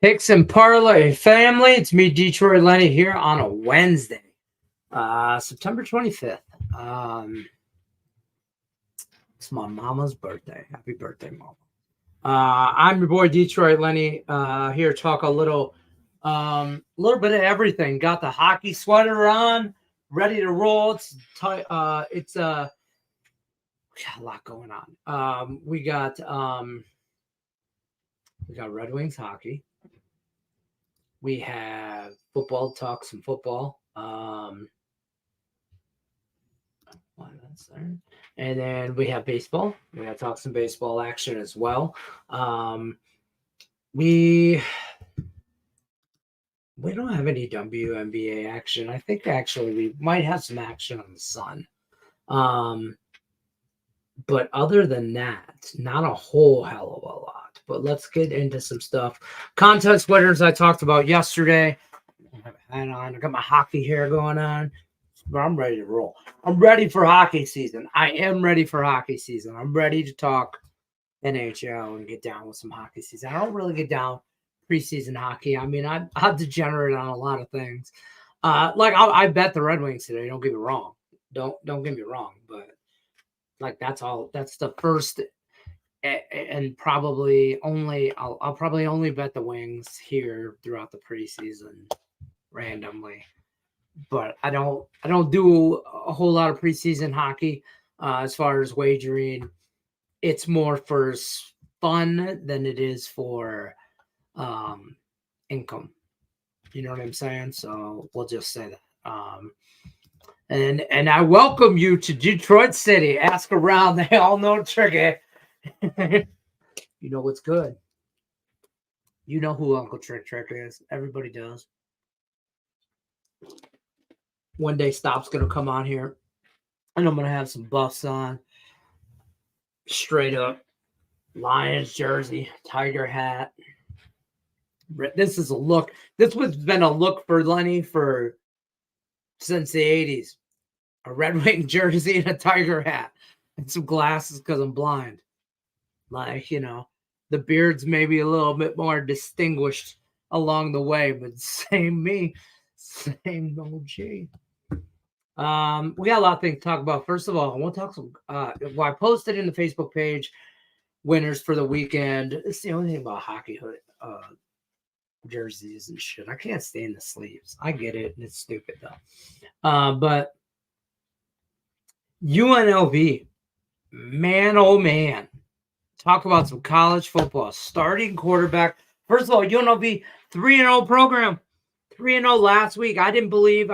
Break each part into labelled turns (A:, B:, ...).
A: Picks and Parlay family. It's me, Detroit Lenny, here on a Wednesday, September 25th. It's my mama's birthday. Happy birthday, mama. I'm your boy, Detroit Lenny, here to talk a little bit of everything. Got the hockey sweater on, ready to roll. We got a lot going on. We got Red Wings hockey. We have football, talk some football. And then we have baseball. We're going to talk some baseball action as well. We don't have any WNBA action. I think actually we might have some action on the Sun. But other than that, not a whole hell of a lot. But let's get into some stuff. Contest winners I talked about yesterday. I have a hat on. I got my hockey hair going on. But I'm ready to roll. I'm ready for hockey season. I am ready for hockey season. I'm ready to talk NHL and get down with some hockey season. I don't really get down preseason hockey. I mean, I'm degenerate on a lot of things. I bet the Red Wings today. Don't get me wrong. Don't get me wrong. But that's all. That's the first, and probably only. I'll probably only bet the Wings here throughout the preseason randomly. But I don't do a whole lot of preseason hockey as far as wagering. It's more for fun than it is for income. You know what I'm saying? So we'll just say that. And I welcome you to Detroit City. Ask around. They all know Tricky. You know what's good. You know who Uncle Trick is. Everybody does. One day Stop's going to come on here, and I'm going to have some buffs on. Straight up. Lions jersey, tiger hat. This is a look. This has been a look for Lenny since the 80s. A Red Wing jersey and a tiger hat. And some glasses because I'm blind. The beard's maybe a little bit more distinguished along the way, but same me. Same OG. We got a lot of things to talk about. First of all, I want to talk some. I posted in the Facebook page winners for the weekend. It's the only thing about hockey hood jerseys and shit. I can't stand the sleeves. I get it, and it's stupid though. But UNLV, man, oh man, talk about some college football. Starting quarterback. First of all, UNLV 3-0 program. 3-0 last week. I didn't believe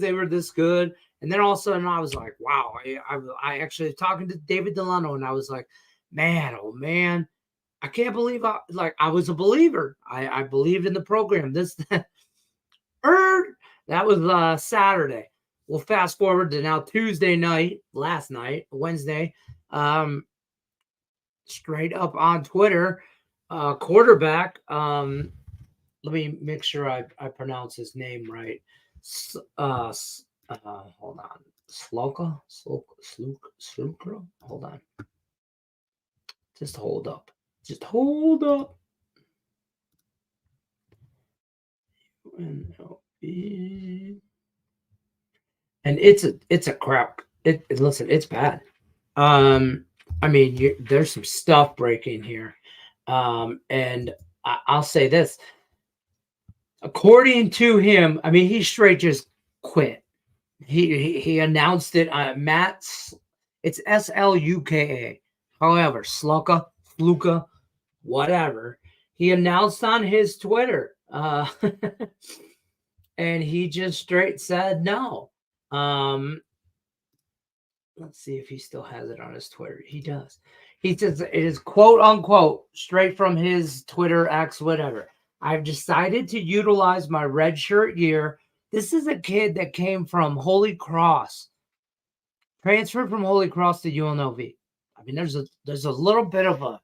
A: they were this good. And then all of a sudden I was like, wow. I actually was talking to David Delano, and I was like, man, oh man, I can't believe I was a believer. I believed in the program. That was Saturday. We'll fast forward to now Tuesday night, last night, Wednesday. Straight up on Twitter, quarterback. Let me make sure I pronounce his name right. Hold on. Sluka? Hold on. Just hold up. And it's a crap. Listen, it's bad. I mean, there's some stuff breaking here. And I'll say this. According to him, I mean, he straight just quit. He announced it. It's Sluka. However, Sluka, whatever. He announced on his Twitter, and he just straight said no. Let's see if he still has it on his Twitter. He does. He says it is quote unquote straight from his Twitter X whatever. I've decided to utilize my redshirt year. This is a kid that came from Holy Cross, transferred from Holy Cross to UNLV. I mean, there's a little bit of a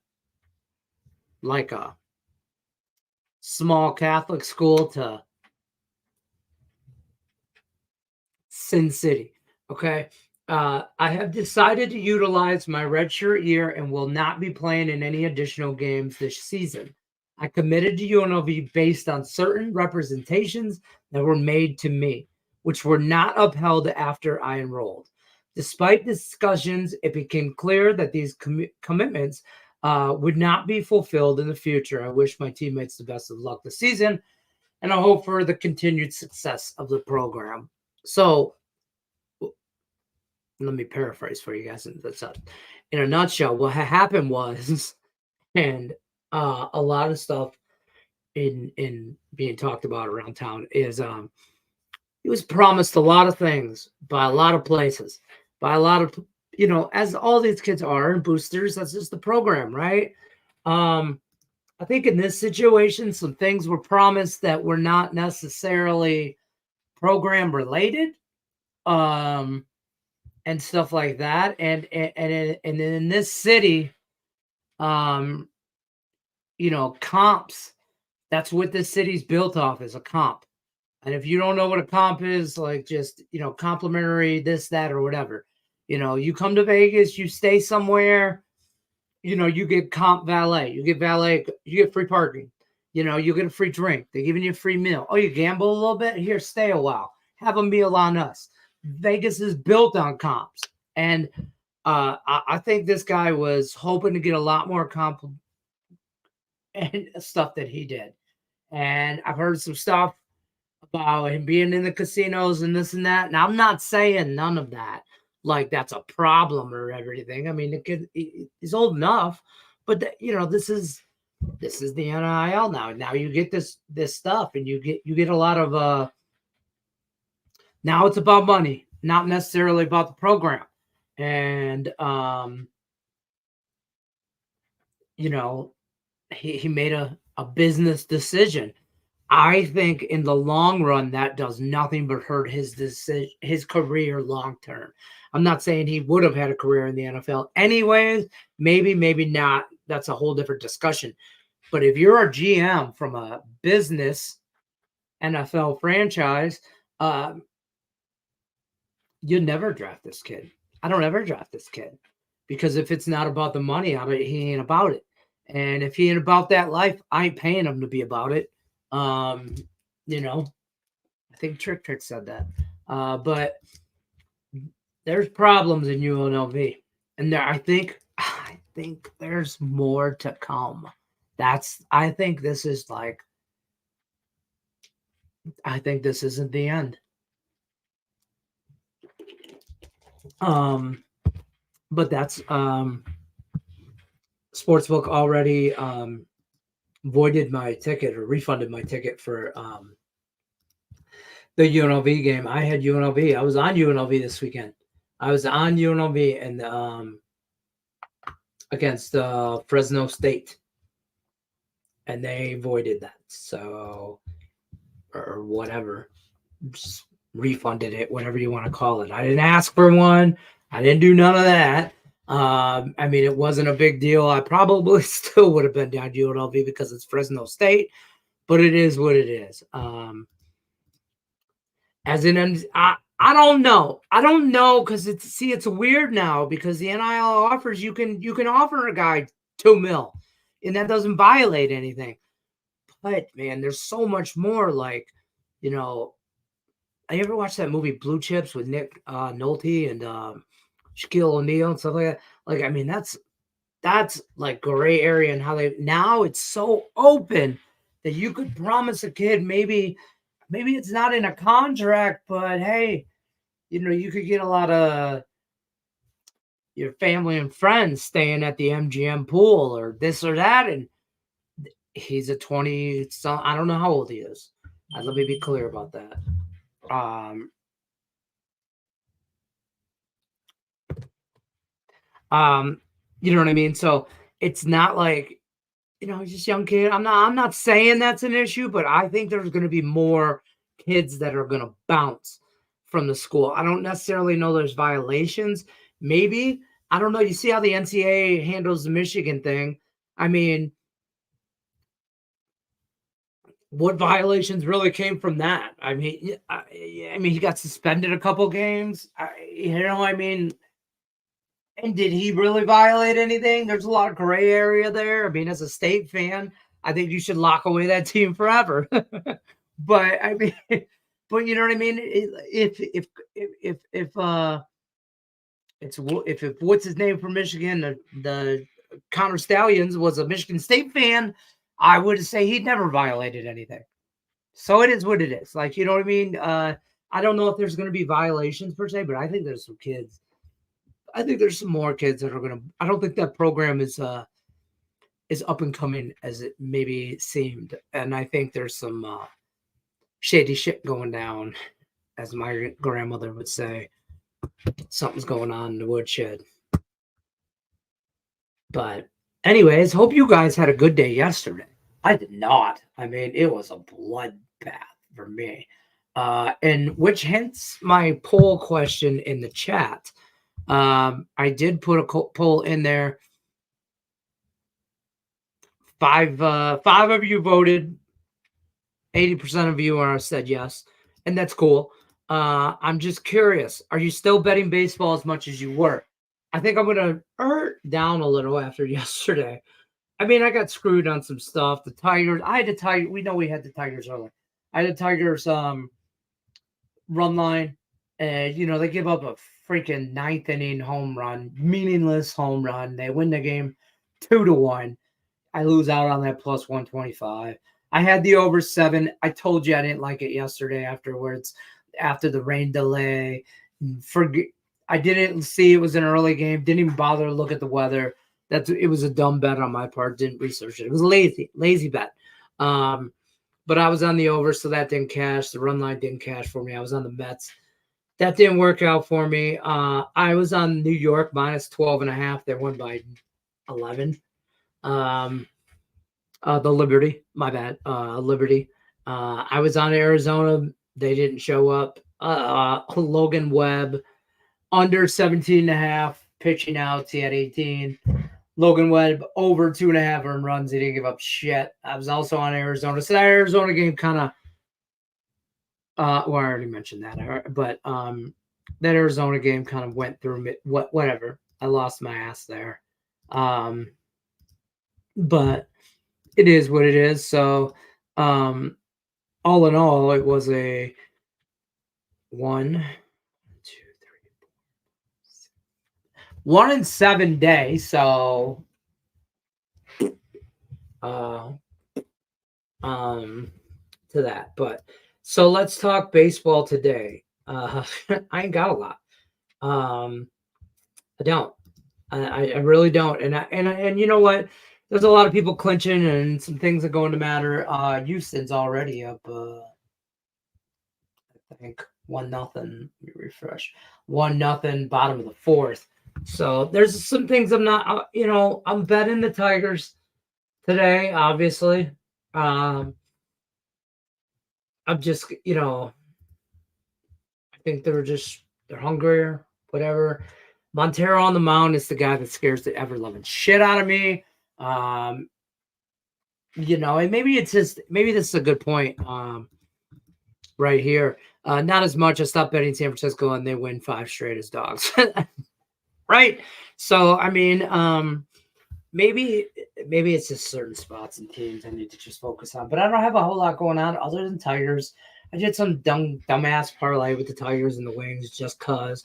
A: small Catholic school to Sin City. Okay. I have decided to utilize my redshirt year and will not be playing in any additional games this season. I committed to UNLV based on certain representations that were made to me, which were not upheld after I enrolled. Despite discussions, it became clear that these commitments would not be fulfilled in the future. I wish my teammates the best of luck this season, and I hope for the continued success of the program. So let me paraphrase for you guys. In a nutshell, what happened was, and a lot of stuff in being talked about around town is he was promised a lot of things by a lot of places, by a lot of, as all these kids are and boosters, that's just the program, right? I think in this situation, some things were promised that were not necessarily program related, and stuff like that. And in this city, comps, that's what this city's built off, is a comp. And if you don't know what a comp is, like just, complimentary this, that, or whatever, you come to Vegas, you stay somewhere, you get comp valet, you get free parking, you get a free drink. They're giving you a free meal. Oh, you gamble a little bit? Here, stay a while. Have a meal on us. Vegas is built on comps. And I think this guy was hoping to get a lot more comp and stuff that he did. And I've heard some stuff about him being in the casinos and this and that. And I'm not saying none of that, like that's a problem or everything. I mean, the kid, he's old enough, but this is the NIL now. Now you get this stuff, and you get a lot of now it's about money, not necessarily about the program. And he made a business decision. I think in the long run, that does nothing but hurt his career long term. I'm not saying he would have had a career in the NFL anyways. Maybe not. That's a whole different discussion. But if you're a GM from a business NFL franchise, you'd never draft this kid. I don't ever draft this kid, because if it's not about the money, he ain't about it. And if he ain't about that life, I ain't paying him to be about it. I think Trick said that. But there's problems in UNLV, and I think there's more to come. I think this isn't the end. But that's Sportsbook already voided my ticket or refunded my ticket for the UNLV game. I had UNLV. I was on UNLV this weekend. I was on UNLV and against Fresno State, and they voided that. So, or whatever, just refunded it, whatever you want to call it. I didn't ask for one. I didn't do none of that. I mean, it wasn't a big deal. I probably still would have been down UNLV because it's Fresno State, but it is what it is. As in, I don't know. I don't know, because it's weird now, because the NIL offers, you can offer a guy $2 million, and that doesn't violate anything. But man, there's so much more. Like, I ever watched that movie Blue Chips with Nick Nolte and Shaquille O'Neal and stuff like that. Like, I mean, that's like gray area, and how now it's so open that you could promise a kid, maybe it's not in a contract, but hey, you could get a lot of your family and friends staying at the MGM pool or this or that. And he's a 20, so I don't know how old he is. Let me be clear about that. You know what I mean? So it's not like, he's just a young kid. I'm not saying that's an issue, but I think there's going to be more kids that are going to bounce from the school. I don't necessarily know there's violations. Maybe, I don't know. You see how the NCAA handles the Michigan thing. I mean, what violations really came from that? I mean, he got suspended a couple games. I mean, and did he really violate anything? There's a lot of gray area there. I mean, as a State fan, I think you should lock away that team forever. But I mean, but you know what I mean? If what's his name from Michigan, the Connor Stallions was a Michigan State fan, I would say he'd never violated anything. So it is what it is. Like, you know what I mean? I don't know if there's going to be violations per se, but I think there's some kids. I think there's some more kids that are going to. I don't think that program is up and coming as it maybe seemed, and I think there's some shady shit going down, as my grandmother would say. Something's going on in the woodshed. But anyways, hope you guys had a good day yesterday. I did not. I mean, it was a bloodbath for me. And which hence my poll question in the chat. I did put a poll in there. Five of you voted. 80% of you said yes, and that's cool. I'm just curious. Are you still betting baseball as much as you were? I think I'm going to down a little after yesterday. I mean, I got screwed on some stuff. The Tigers, I had the Tigers. We know we had the Tigers earlier. I had the Tigers run line, and they give up a freaking ninth inning home run, meaningless home run. They win the game 2-1. I lose out on that plus 125. I had the over 7. I told you I didn't like it yesterday afterwards, after the rain delay. I didn't see it was an early game. Didn't even bother to look at the weather. It was a dumb bet on my part. Didn't research it. It was a lazy bet. But I was on the over, so that didn't cash. The run line didn't cash for me. I was on the Mets. That didn't work out for me. I was on New York minus 12.5. They won by 11. The Liberty, my bad. Liberty. I was on Arizona. They didn't show up. Logan Webb under 17.5 pitching outs. He had 18. Logan Webb over 2.5 earned runs. He didn't give up shit. I was also on Arizona. So that Arizona game kind of, I already mentioned that. But that Arizona game kind of went through me. Whatever. I lost my ass there. But it is what it is. So, all in all, it was a 1, 2, 3, 4, 1 and 7 day. So, to that. But so let's talk baseball today. I ain't got a lot. I don't. I really don't. And you know what? There's a lot of people clinching and some things are going to matter. Houston's already up, I think 1-0. Let me refresh. 1-0, bottom of the 4th. So there's some things I'm not, I'm betting the Tigers today, obviously. I'm just, I think they're hungrier, whatever. Montero on the mound is the guy that scares the ever-loving shit out of me. And maybe this is a good point right here. Not as much. I stopped betting San Francisco and they win 5 straight as dogs. Right? So, I mean, maybe it's just certain spots and teams I need to just focus on. But I don't have a whole lot going on other than Tigers. I did some dumbass parlay with the Tigers and the Wings just cause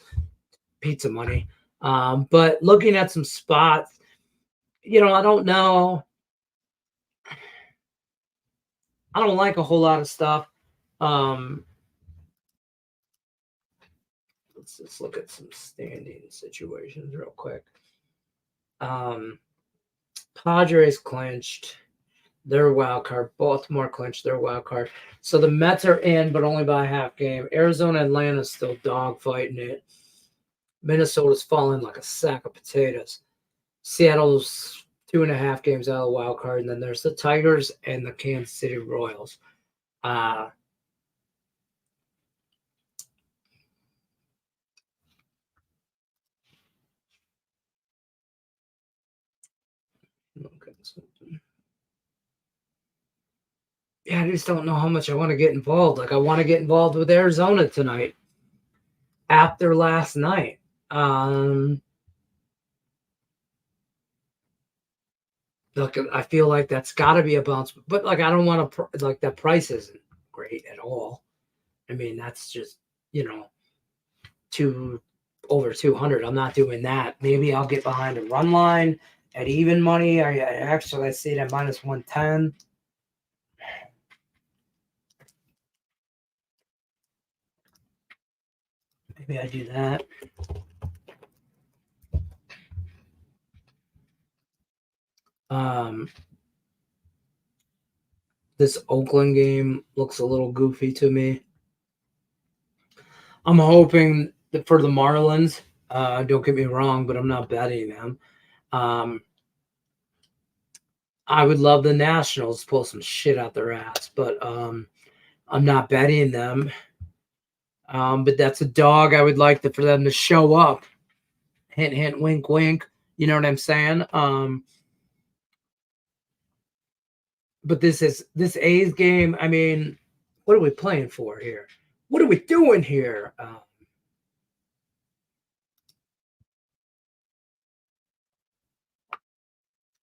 A: pizza money. But looking at some spots, I don't know. I don't like a whole lot of stuff. Let's just look at some standing situations real quick. Padres clinched their wild card. Baltimore clinched their wild card. So the Mets are in, but only by a half game. Arizona, Atlanta's still dogfighting it. Minnesota's falling like a sack of potatoes. Seattle's 2.5 games out of the wild card, and then there's the Tigers and the Kansas City Royals. Yeah, I just don't know how much I want to get involved. Like, I want to get involved with Arizona tonight after last night. Look, I feel like that's got to be a bounce, but like I don't want to like that price isn't great at all. I mean, that's just two over 200. I'm not doing that. Maybe I'll get behind a run line at even money. I see it at minus 110. Maybe I do that. This Oakland game looks a little goofy to me. I'm hoping that for the Marlins. Don't get me wrong, but I'm not betting them. I would love the Nationals to pull some shit out their ass, but I'm not betting them. But that's a dog I would like for them to show up. Hint, hint, wink, wink. You know what I'm saying? But this A's game. I mean, what are we playing for here? What are we doing here? I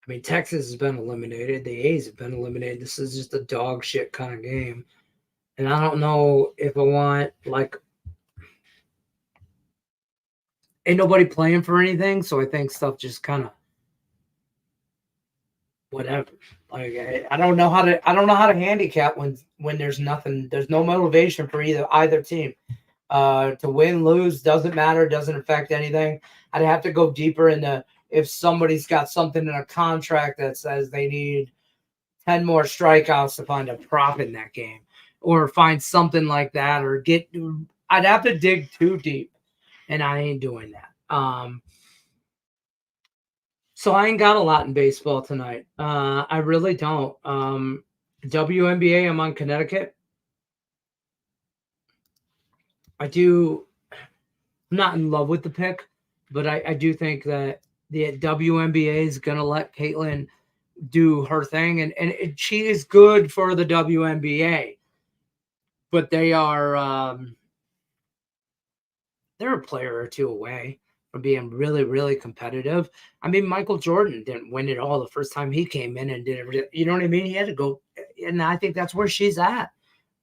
A: mean, Texas has been eliminated. The A's have been eliminated. This is just a dog shit kind of game. And I don't know if I want, like, ain't nobody playing for anything. So I think stuff just kind of whatever. Like I don't know how to handicap when there's nothing, there's no motivation for either team. To win, lose, doesn't matter, doesn't affect anything. I'd have to go deeper into if somebody's got something in a contract that says they need 10 more strikeouts to find a prop in that game, or find something like that, or I'd have to dig too deep, and I ain't doing that. So I ain't got a lot in baseball tonight. I really don't. WNBA, I'm on Connecticut. I'm not in love with the pick, but I do think that the WNBA is going to let Caitlin do her thing, and she is good for the WNBA, but they're a player or two away from being really, really competitive. I mean, Michael Jordan didn't win it all the first time he came in and did everything. You know what I mean? He had to go, and I think that's where she's at,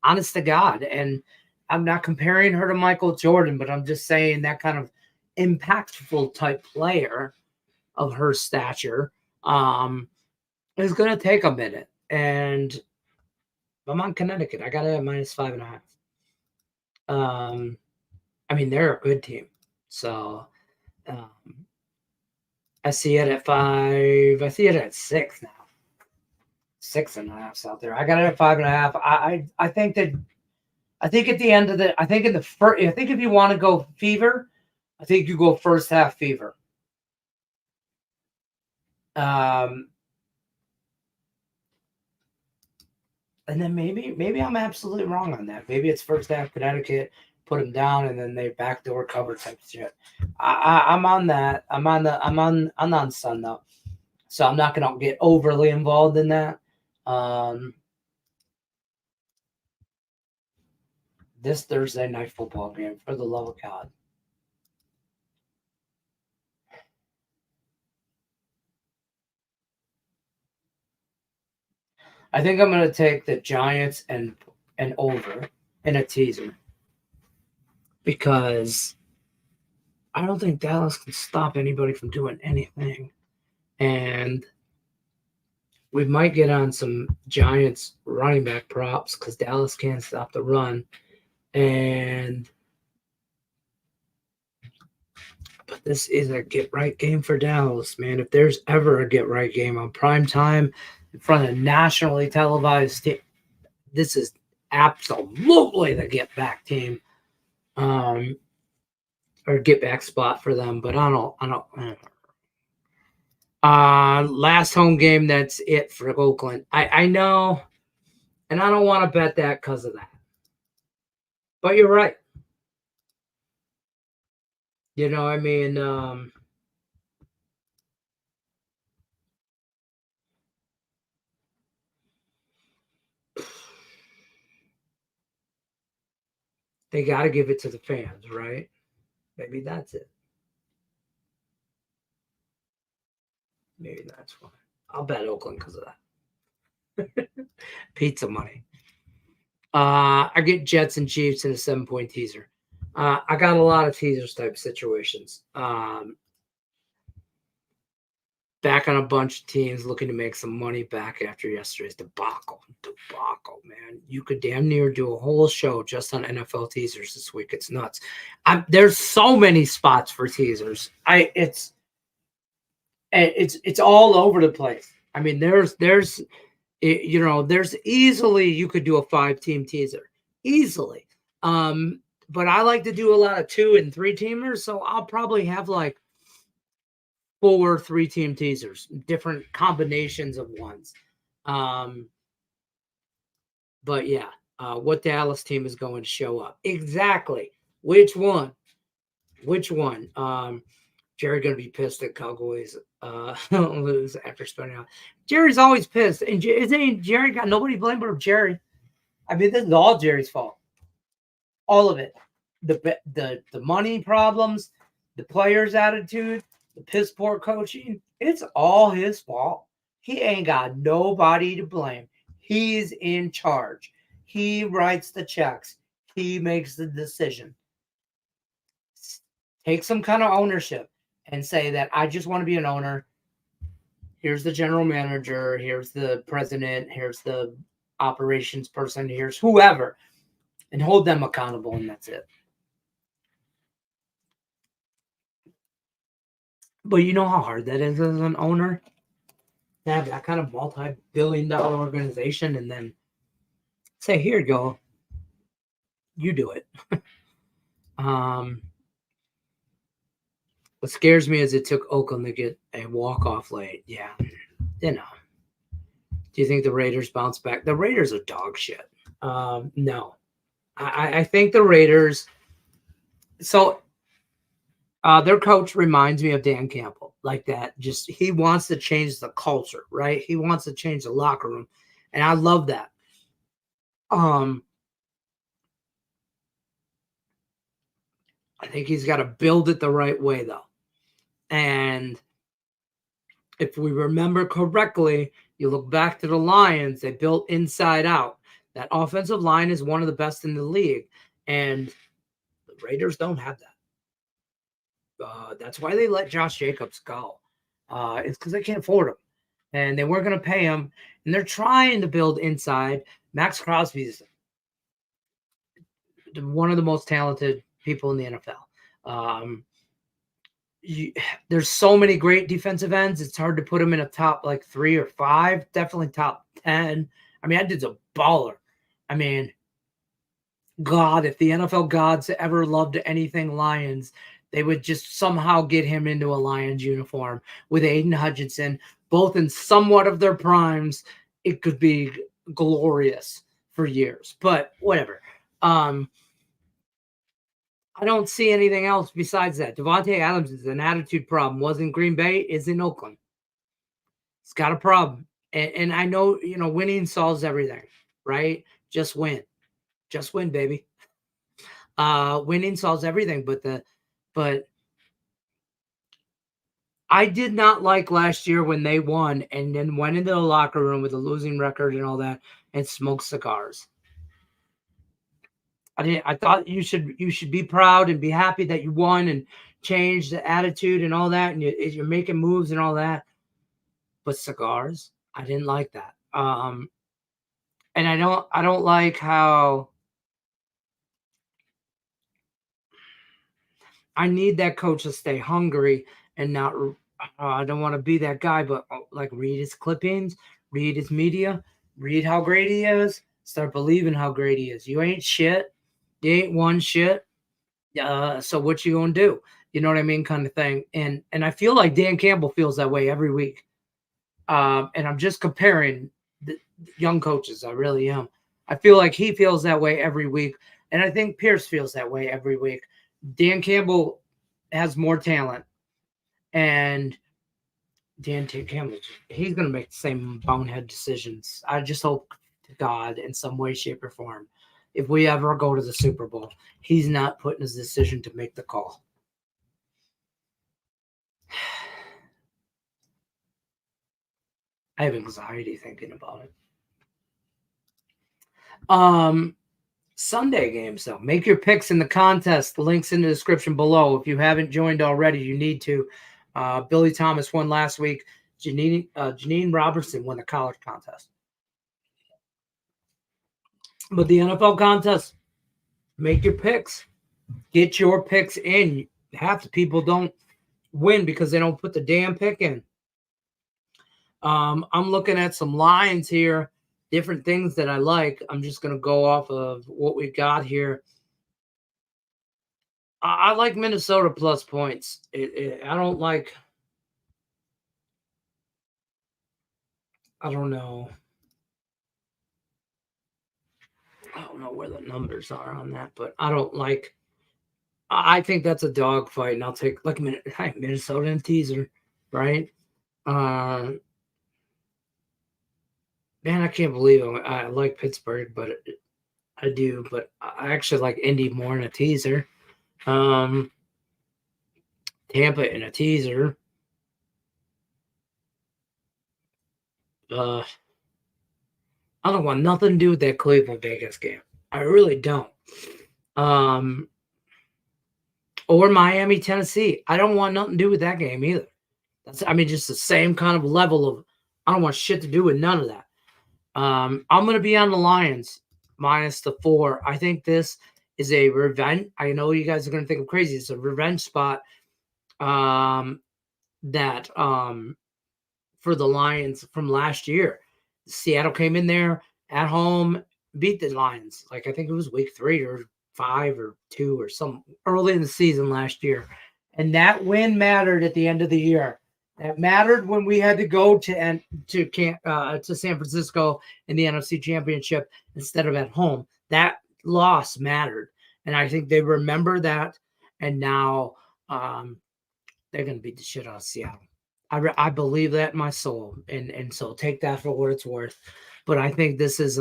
A: honest to God. And I'm not comparing her to Michael Jordan, but I'm just saying that kind of impactful type player of her stature is going to take a minute. And I'm on Connecticut. I got it at minus 5.5. I mean, they're a good team. So I see it at 5. I see it at 6 now. 6.5 out there. I got it at 5.5. I think that at the end of I think in the first, I think if you want to go fever, I think you go first half fever. And then maybe I'm absolutely wrong on that. Maybe it's first half Connecticut, put them down, and then they backdoor cover type shit. I'm on that. I'm on Sun though, so I'm not gonna get overly involved in that. This Thursday night football game, for the love of God. I think I'm going to take the Giants and over in a teaser, because I don't think Dallas can stop anybody from doing anything. And we might get on some Giants running back props because Dallas can't stop the run. But this is a get-right game for Dallas, man. If there's ever a get-right game on prime time in front of nationally televised team, this is absolutely the get-back team, or get-back spot for them. But I don't. Last home game, that's it for Oakland. I know, and I don't want to bet that because of that. But you're right. You know, I mean, they got to give it to the fans, right? Maybe that's it. Maybe that's why. I'll bet Oakland because of that. Pizza money. I get Jets and Chiefs in a 7-point teaser. I got a lot of teasers type situations. Back on a bunch of teams looking to make some money back after yesterday's debacle, man. You could damn near do a whole show just on NFL teasers this week. It's nuts. There's so many spots for teasers. It's all over the place. I mean, there's easily you could do a 5-team teaser easily. But I like to do a lot of 2 and 3 teamers, so I'll probably have like 4 3-team teasers, different combinations of ones. But yeah, what Dallas team is going to show up? Exactly. Which one? Jerry going to be pissed at Cowboys lose after spending out. Jerry's always pissed, and isn't Jerry got nobody to blame but Jerry? I mean, this is all Jerry's fault. All of it. The money problems, the players' attitude, the piss poor coaching, it's all his fault. He ain't got nobody to blame. He's in charge. He writes the checks. He makes the decision. Take some kind of ownership and say that I just want to be an owner. Here's the general manager. Here's the president. Here's the operations person. Here's whoever. And hold them accountable, and that's it. But you know how hard that is as an owner to have that kind of multi-billion-dollar organization and then say, here you go. You do it. What scares me is it took Oakland to get a walk-off late. Yeah. Do you think the Raiders bounce back? The Raiders are dog shit. No. I think the Raiders – so – their coach reminds me of Dan Campbell, like that. Just he wants to change the culture, right? He wants to change the locker room, and I love that. I think he's got to build it the right way, though. And if we remember correctly, you look back to the Lions, they built inside out. That offensive line is one of the best in the league, and the Raiders don't have that. That's why they let Josh Jacobs go. It's because they can't afford him, and they weren't going to pay him. And they're trying to build inside. Max Crosby's one of the most talented people in the NFL. There's so many great defensive ends. It's hard to put him in a top like 3 or 5. Definitely top 10. I mean, that dude's a baller. I mean, God, if the NFL gods ever loved anything Lions, they would just somehow get him into a Lions uniform with Aiden Hutchinson, both in somewhat of their primes. It could be glorious for years, but whatever. I don't see anything else besides that. Devontae Adams is an attitude problem. Was in Green Bay, is in Oakland. He's got a problem. And I know, winning solves everything, right? Just win. Just win, baby. Winning solves everything, but I did not like last year when they won and then went into the locker room with a losing record and all that and smoked cigars. I thought you should be proud and be happy that you won and changed the attitude and all that, and you're making moves and all that. But cigars, I didn't like that. And I don't like how I need that coach to stay hungry and not. I don't want to be that guy, but like read his clippings, read his media, read how great he is. Start believing how great he is. You ain't shit. You ain't one shit. So what you gonna do? You know what I mean, kind of thing. And I feel like Dan Campbell feels that way every week. And I'm just comparing the young coaches. I really am. I feel like he feels that way every week, and I think Pierce feels that way every week. Dan Campbell has more talent, and Dan Campbell, he's going to make the same bonehead decisions. I just hope to God in some way, shape, or form, if we ever go to the Super Bowl, he's not putting his decision to make the call. I have anxiety thinking about it. Sunday games, though. Make your picks in the contest. The link's in the description below. If you haven't joined already, you need to. Billy Thomas won last week. Janine Robertson won the college contest. But the NFL contest, make your picks. Get your picks in. Half the people don't win because they don't put the damn pick in. I'm looking at some lines here, different things that I like. I'm just going to go off of what we got here. I like Minnesota plus points. I don't like. I don't know. I don't know where the numbers are on that, but I don't like. I think that's a dog fight, and I'll take like Minnesota and teaser, right? Man, I can't believe it. I like Pittsburgh, but I do. But I actually like Indy more in a teaser. Tampa in a teaser. I don't want nothing to do with that Cleveland Vegas game. I really don't. Or Miami, Tennessee. I don't want nothing to do with that game either. Just the same kind of level of. I don't want shit to do with none of that. I'm going to be on the Lions minus the 4. I think this is a revenge. I know you guys are going to think I'm crazy. It's a revenge spot. That for the Lions from last year. Seattle came in there at home, beat the Lions. Like I think it was week 3 or 5 or 2 or some early in the season last year. And that win mattered at the end of the year. That mattered when we had to go to San Francisco in the NFC Championship instead of at home. That loss mattered. And I think they remember that. And now they're going to beat the shit out of Seattle. I believe that in my soul, and so take that for what it's worth. But I think this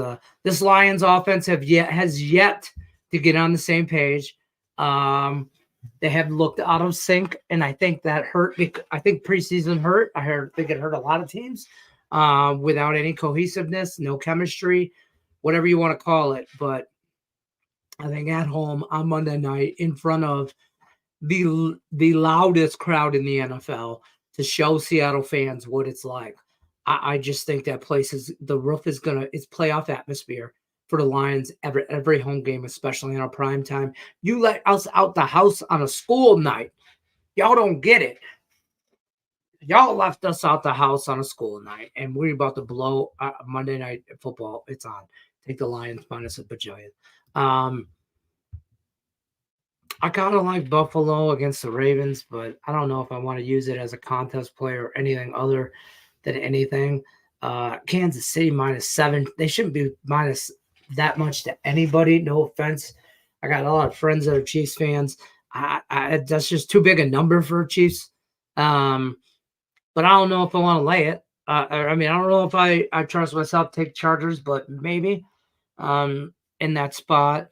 A: Lions offense has yet to get on the same page. They have looked out of sync, and I think that hurt. I think preseason hurt. I think it hurt a lot of teams without any cohesiveness, no chemistry, whatever you want to call it. But I think at home on Monday night in front of the loudest crowd in the NFL to show Seattle fans what it's like. I just think that place it's playoff atmosphere for the Lions every home game, especially in our prime time. You let us out the house on a school night. Y'all don't get it. Y'all left us out the house on a school night, and we're about to blow Monday Night Football. It's on. Take the Lions minus a bajillion. I kind of like Buffalo against the Ravens, but I don't know if I want to use it as a contest play or anything other than anything. Kansas City minus 7. They shouldn't be minus that much to anybody. No offense. I got a lot of friends that are Chiefs fans. That's just too big a number for Chiefs. But I don't know if I want to lay it. I don't know if I trust myself to take Chargers, but maybe in that spot.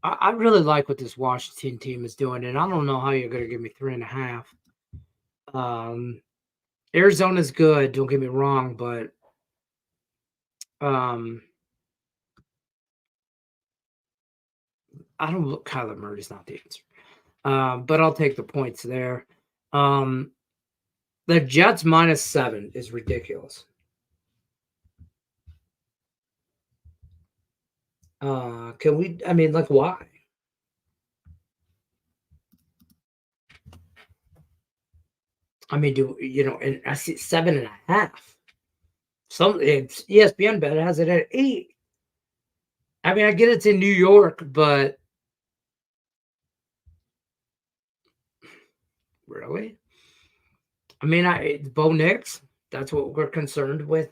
A: I really like what this Washington team is doing, and I don't know how you're going to give me 3.5. Arizona's good, don't get me wrong, but I don't look. Kyler Murray's not the answer, but I'll take the points there. The Jets minus 7 is ridiculous. Can we? Why? And I see 7.5. ESPN bet has it at 8. I get it's in New York, but really? Bo Nix, that's what we're concerned with.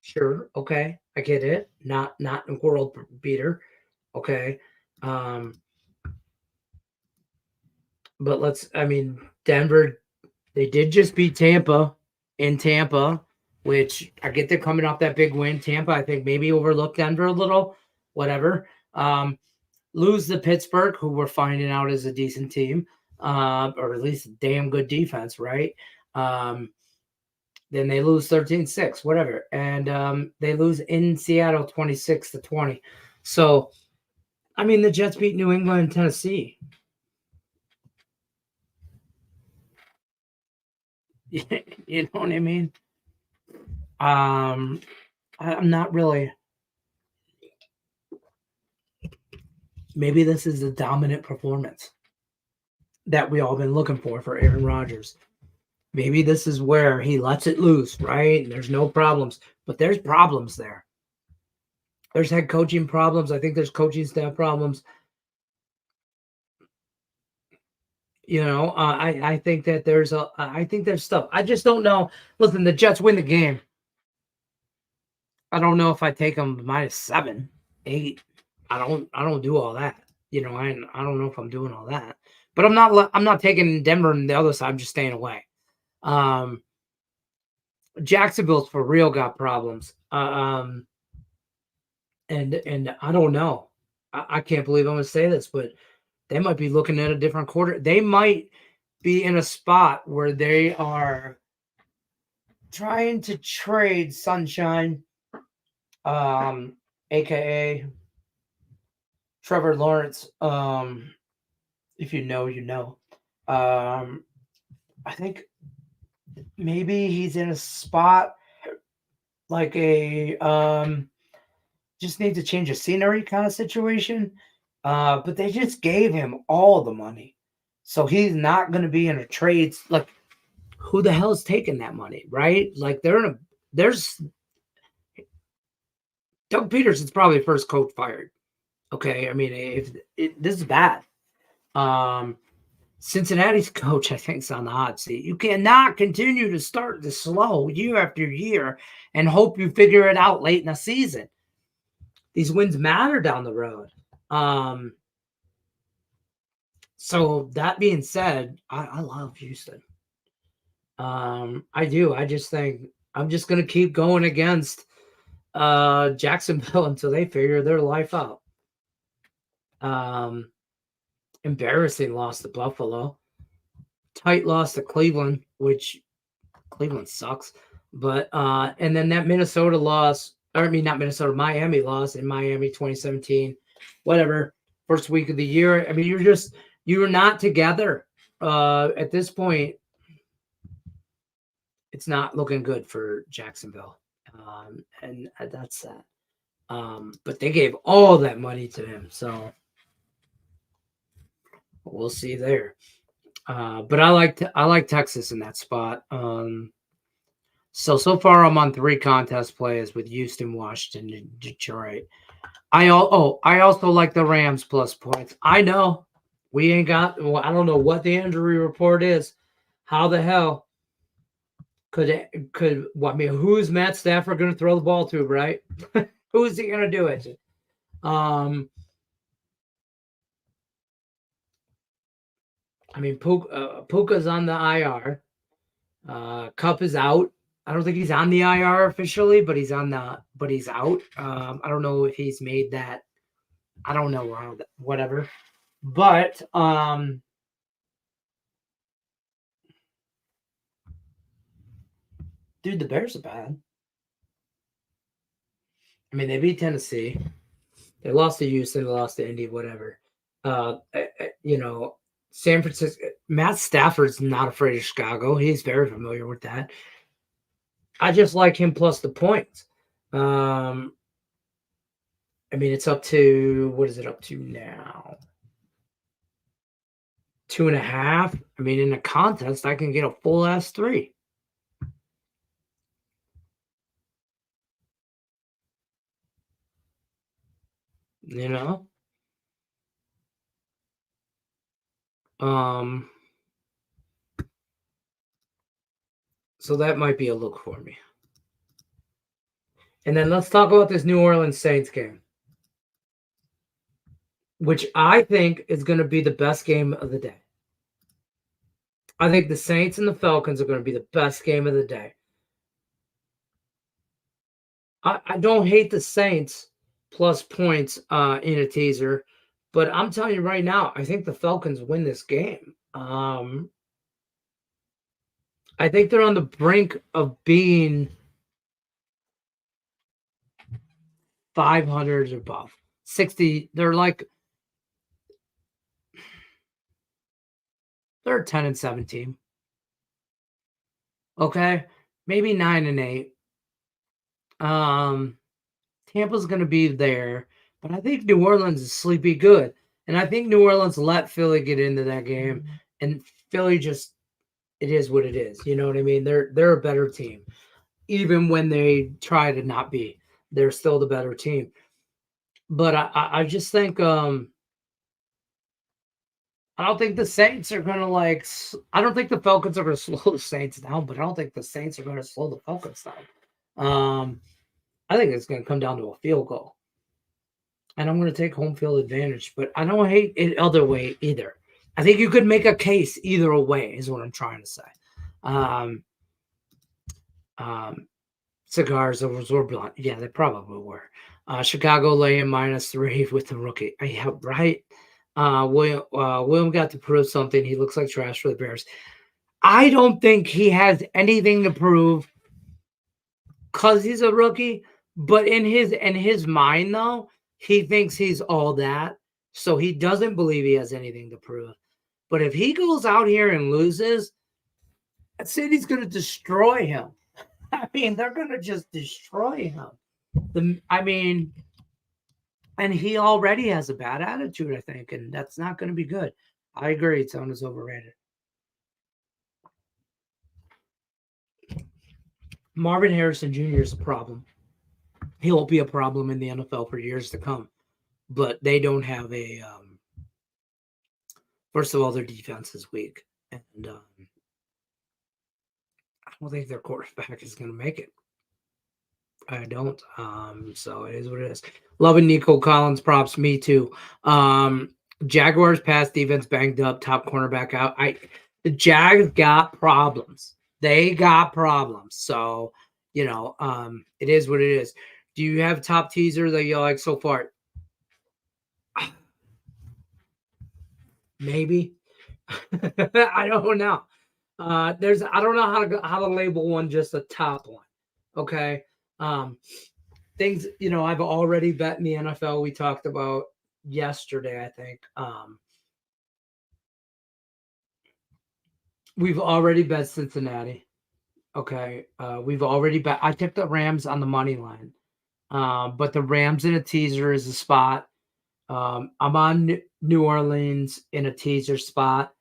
A: Sure, okay, I get it. Not a world beater, okay. But Denver, they did just beat Tampa in Tampa, which I get they're coming off that big win. Tampa, I think maybe overlooked Denver a little, whatever. Lose to Pittsburgh, who we're finding out is a decent team, or at least a damn good defense, right? Then they lose 13-6, whatever. And they lose in Seattle 26-20. So, I mean, the Jets beat New England and Tennessee. You know what I mean? I'm not really. Maybe this is the dominant performance that we all been looking for Aaron Rodgers. Maybe this is where he lets it loose, right? And there's no problems, but there's problems there. There's head coaching problems. I think there's coaching staff problems. You know, I think that I think there's stuff. I just don't know. Listen, the Jets win the game. I don't know if I take them -7, 8. I don't do all that. You know, I don't know if I'm doing all that. But I'm not taking Denver and the other side. I'm just staying away. Jacksonville's for real got problems. And I don't know. I can't believe I'm going to say this, but they might be looking at a different quarter. They might be in a spot where they are trying to trade Sunshine, aka Trevor Lawrence. If you know, you know. I think maybe he's in a spot like a just needs to change of scenery kind of situation. But they just gave him all the money. So he's not going to be in a trade. Like, who the hell is taking that money, right? Like, there's Doug Peterson's probably the first coach fired. Okay. I mean, this is bad. Cincinnati's coach, I think, is on the hot seat. You cannot continue to start this slow year after year and hope you figure it out late in the season. These wins matter down the road. So that being said, I love Houston. I do. I just think I'm just going to keep going against Jacksonville until they figure their life out. Embarrassing loss to Buffalo. Tight loss to Cleveland, which Cleveland sucks. But and then that Minnesota loss, or I mean not Minnesota, Miami loss in Miami 2017. Whatever. First week of the year. I mean, you're not together. At this point, it's not looking good for Jacksonville. And that's that. But they gave all that money to him, so we'll see there. But I like Texas in that spot. So far I'm on 3 contest plays with Houston, Washington, and Detroit. I also like the Rams plus points. I know we ain't got. Well, I don't know what the injury report is. How the hell could what? I mean, who's Matt Stafford going to throw the ball to? Right? Who is he going to do it? I mean, Puka's on the IR. Cup is out. I don't think he's on the IR officially, but he's out. I don't know if he's made that. I don't know how whatever. But dude, the Bears are bad. I mean, they beat Tennessee. They lost to Houston. They lost to Indy. Whatever. You know, San Francisco. Matt Stafford's not afraid of Chicago. He's very familiar with that. I just like him plus the points. I mean, it's up to, what is it up to now? 2.5. I mean, in a contest, I can get a full ass 3. You know? So that might be a look for me. And then let's talk about this New Orleans Saints game, which I think is going to be the best game of the day. I think the Saints and the Falcons are going to be the best game of the day. I don't hate the Saints plus points in a teaser, but I'm telling you right now, I think the Falcons win this game. I think they're on the brink of being 500 or above. 60. They're a 10-17. Okay, maybe 9-8. Tampa's going to be there, but I think New Orleans is sleepy good, and I think New Orleans let Philly get into that game, and Philly just it is what it is. You know what I mean? They're a better team, even when they try to not be. They're still the better team. But I just think I don't think the Saints are going to I don't think the Falcons are going to slow the Saints down, but I don't think the Saints are going to slow the Falcons down. I think it's going to come down to a field goal. And I'm going to take home field advantage, but I don't hate it other way either. I think you could make a case either way, is what I'm trying to say. Cigars were blunt. Yeah, they probably were. Chicago laying -3 with the rookie. Yeah, right. William got to prove something. He looks like trash for the Bears. I don't think he has anything to prove because he's a rookie. But in his mind, though, he thinks he's all that. So he doesn't believe he has anything to prove. But if he goes out here and loses, City's going to destroy him. I mean, they're going to just destroy him. And he already has a bad attitude, I think, and that's not going to be good. I agree. Tone is overrated. Marvin Harrison Jr. is a problem. He won't be a problem in the NFL for years to come. But they don't have a first of all, their defense is weak. And I don't think their quarterback is going to make it. I don't. So it is what it is. Loving Nico Collins props. Me too. Jaguars pass defense banged up. Top cornerback out. The Jags got problems. They got problems. So it is what it is. Do you have top teaser that you like so far? Maybe. I don't know. I don't know how to label one just a top one. Okay. Things, I've already bet in the NFL. We talked about yesterday, I think. We've already bet Cincinnati. Okay. We've already bet. I took the Rams on the money line. But the Rams in a teaser is a spot. I'm on New Orleans in a teaser spot.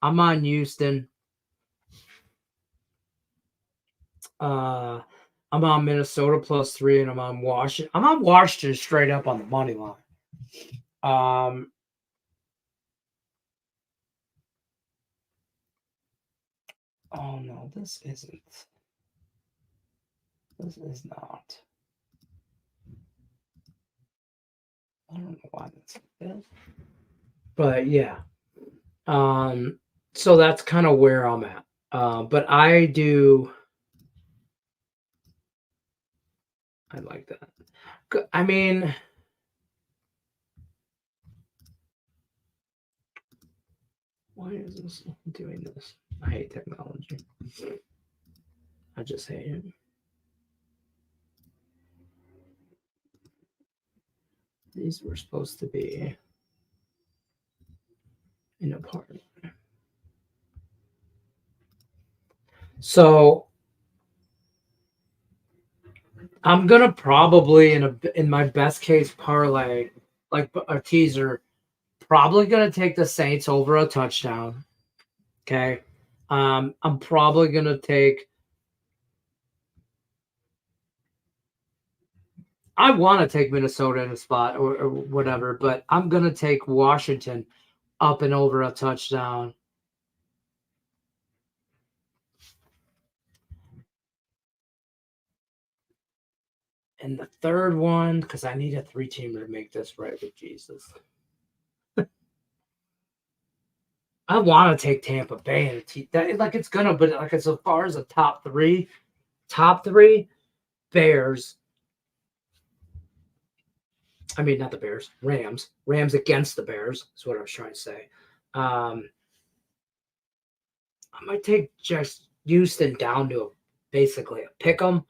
A: I'm on Houston. I'm on Minnesota +3, and I'm on Washington. I'm on Washington straight up on the money line. Oh no, this isn't. This is not. I don't know why that's like that. But yeah. So that's kind of where I'm at. But I like that. I mean, why is this doing this? I hate technology. I just hate it. These were supposed to be in a part. So I'm gonna probably in my best case parlay, like a teaser, probably gonna take the Saints over a touchdown. Okay. I'm probably gonna take. I want to take Minnesota in a spot or whatever, but I'm gonna take Washington up and over a touchdown. And the third one, because I need a 3-teamer to make this right with Jesus. I want to take Tampa Bay and it's gonna, but as far as the top three, Bears. I mean, not the Bears, Rams. Rams against the Bears is what I was trying to say. I might take just Houston down to basically a pick 'em.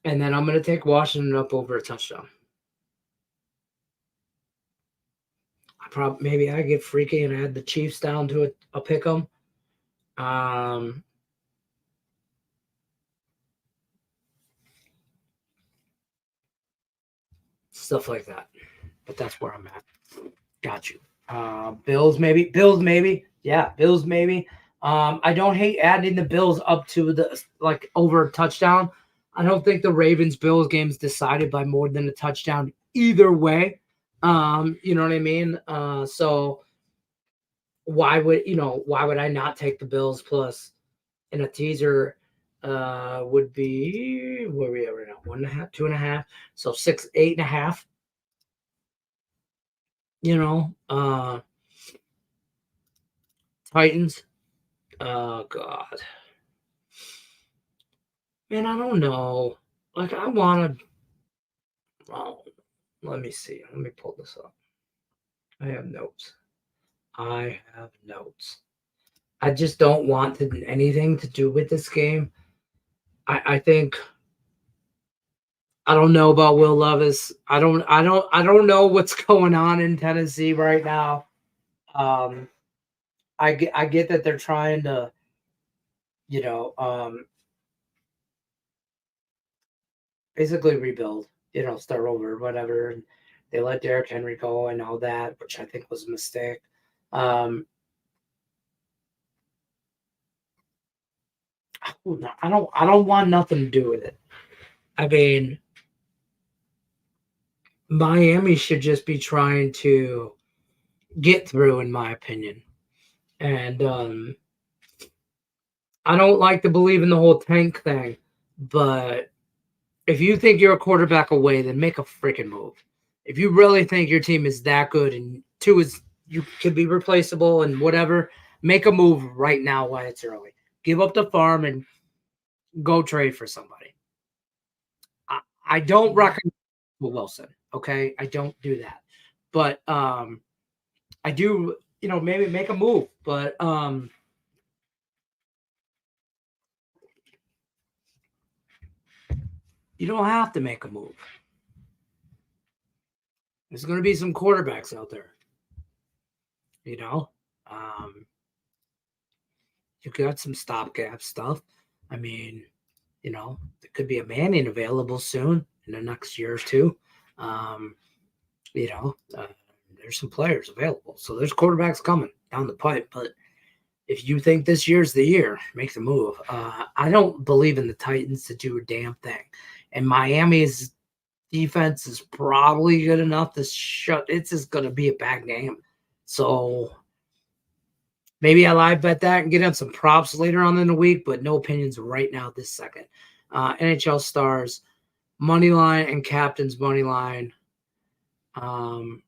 A: And then I'm going to take Washington up over a touchdown. Maybe I get freaky and add the Chiefs down to a pick 'em. Stuff like that. But that's where I'm at. Got you. Bills maybe. Yeah, Bills maybe. I don't hate adding the Bills up to the over a touchdown. I don't think the Ravens-Bills game is decided by more than a touchdown either way. You know what I mean? So why would I not take the Bills plus in a teaser? Would be where we are right now, 1.5, 2.5, so 6, 8.5. Titans. Oh God, man, I don't know. I want to. Oh, let me see. Let me pull this up. I have notes. I just don't want anything to do with this game. I think. I don't know about Will Levis. I don't know what's going on in Tennessee right now. I get that they're trying to, basically rebuild, start over, whatever. And they let Derrick Henry go and all that, which I think was a mistake. I don't want nothing to do with it. I mean, Miami should just be trying to get through, in my opinion. And I don't like to believe in the whole tank thing, but if you think you're a quarterback away, then make a freaking move. If you really think your team is that good and you could be replaceable and whatever, make a move right now while it's early. Give up the farm and go trade for somebody. I don't recommend Wilson, okay? I don't do that. But I do, maybe make a move. But you don't have to make a move. There's going to be some quarterbacks out there. You got some stopgap stuff. I mean, there could be a Manning available soon in the next year or two. There's some players available. So there's quarterbacks coming down the pipe. But if you think this year's the year, make the move. I don't believe in the Titans to do a damn thing. And Miami's defense is probably good enough to shut. It's just going to be a bad game. So maybe I live bet that and get him some props later on in the week, but no opinions right now this second. NHL Stars, money line and captain's money line. You're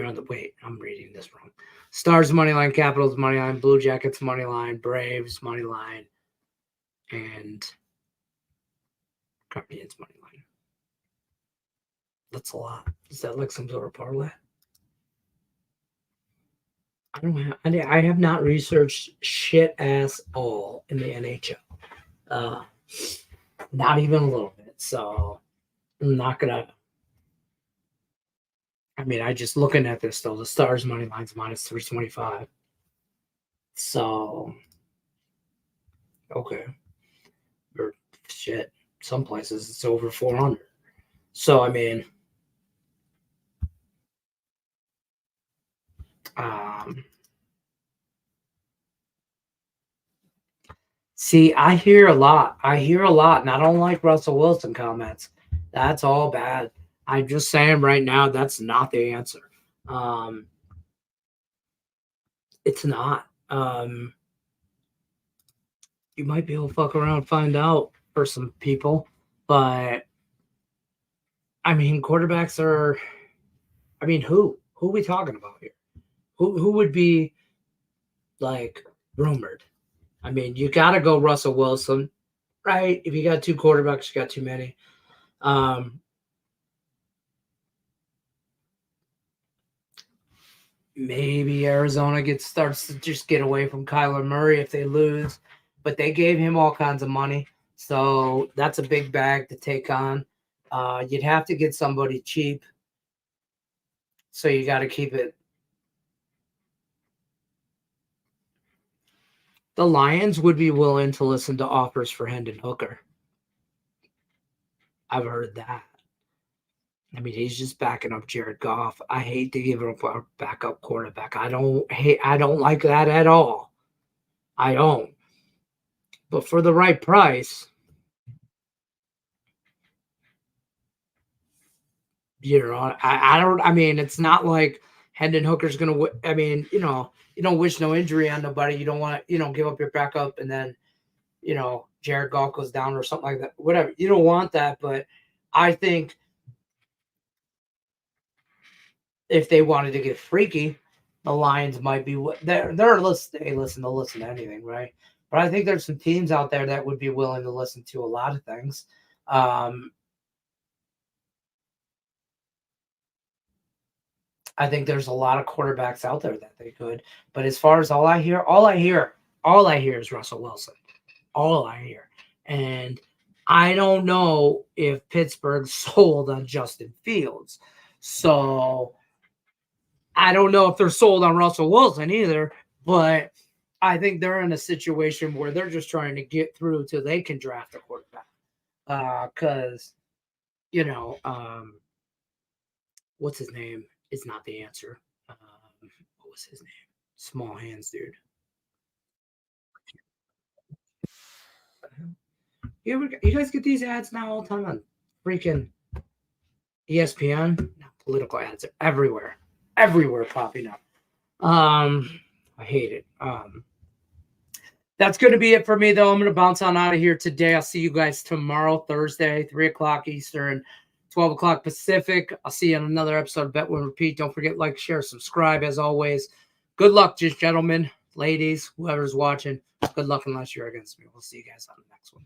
A: on the wait. I'm reading this wrong. Stars money line, Capitals money line, Blue Jackets money line, Braves money line, and Guardians money line. That's a lot. Is that like some sort of parlay? I have not researched shit ass all in the NHL. Not even a little bit. So I'm not gonna. I just looking at this though. The Stars money line's -325. So okay, or shit. Some places it's over 400. So see, I hear a lot, and I don't like Russell Wilson comments. That's all bad. I'm just saying right now, that's not the answer. It's not. You might be able to fuck around and find out for some people, but quarterbacks are. Who are we talking about here? Who would be like rumored? You got to go Russell Wilson, right? If you got two quarterbacks, you got too many. maybe Arizona starts to just get away from Kyler Murray if they lose, but they gave him all kinds of money, so that's a big bag to take on. You'd have to get somebody cheap, so you got to keep it. The Lions would be willing to listen to offers for Hendon Hooker. I've heard that. I mean, he's just backing up Jared Goff. I hate to give up a backup quarterback. I don't like that at all. I don't. But for the right price, I don't. I mean, it's not like Hendon Hooker's gonna. I mean, you don't wish no injury on nobody. You don't want to, give up your backup and then, Jared Goff goes down or something like that. Whatever. You don't want that, but I think if they wanted to get freaky, the Lions might be what they're listen. Hey, listen, they'll listen to anything, right? But I think there's some teams out there that would be willing to listen to a lot of things. I think there's a lot of quarterbacks out there that they could. But as far as all I hear is Russell Wilson. All I hear. And I don't know if Pittsburgh sold on Justin Fields. So I don't know if they're sold on Russell Wilson either, but I think they're in a situation where they're just trying to get through till they can draft a quarterback. Because, what's his name is not the answer. What was his name? Small hands, dude. You guys get these ads now all the time on freaking ESPN? Political ads are everywhere popping up. I hate it. That's going to be it for me, though. I'm going to bounce on out of here today. I'll see you guys tomorrow, Thursday, 3 o'clock Eastern, 12 o'clock Pacific. I'll see you on another episode of Bet Win Repeat. Don't forget, like, share, subscribe, as always. Good luck, just gentlemen, ladies, whoever's watching. Good luck unless you're against me. We'll see you guys on the next one.